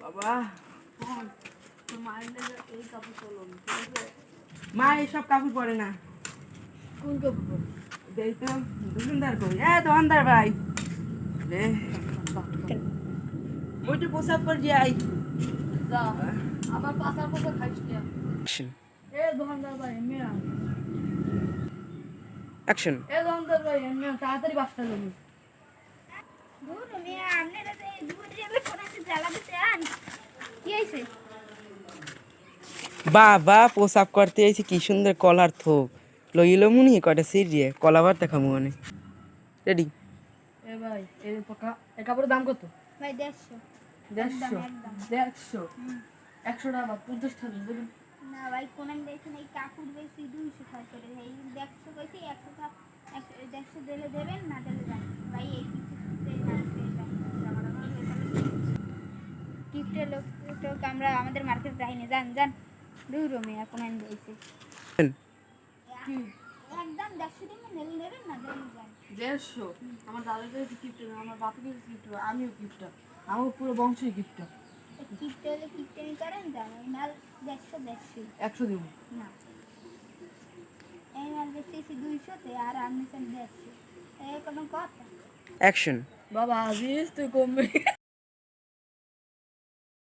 বাবা তোর মায়ের লেগে এই কাপড় চলো ঠিক আছে? মা এইসব কাপড় পরে না। কোন কাপড় পরে? দেই তো দোকানদার কই দোকানদার ভাই রে মুইটি পোশাক পর যাই। যা আবার পাতার পোশাক খাইস না। অ্যাকশন দোকানদার ভাই এমনি আন। অ্যাকশন দোকানদার ভাই এমনি আন, তাড়াতাড়ি বাসটা যাবি। ধুর মিয়া আপনারা তো এই দুপুরে যাবে কোনাতে জ্বালা দিতে আন কি হইছে? বাবা পোশাক করতে এসে কি সুন্দর কলার থোক লইলো মুনি কয়টা সিরিয়ে কলা ভর্তা খামু মানে রেডি। ভাই এই কাপড়ের দাম কত? ভাই 150 150 একদম 150 100 টাকা 50 টাকা দেবেন। না ভাই কোনান দেখেন এই কাপড় বেশি 200 টাকা করে ভাই 150 কইছি 100 টাকা 150 দিলে দেবেন না দিলে যান ভাই এই কিপটে লোক আমরা আমাদের মার্কেট যাই না জান জান দূর মিয়া কোনান বইছে কি একদম 150 দিন নেবেন না দিলে যান 150? আমার দাদার কাছে কিপটা না, আমার বাপের কাছে কিপটা, আমিও কিপটা, আমার পুরো বংশই কিপটা। কিপটে হলে কিপটেমি করেন জান এই মাল 150 100 দিব না এই মাল বেশি 200 তে আর আমি 150 এই কোনো কথা অ্যাকশন বাবা আজিজ তুই কমবে।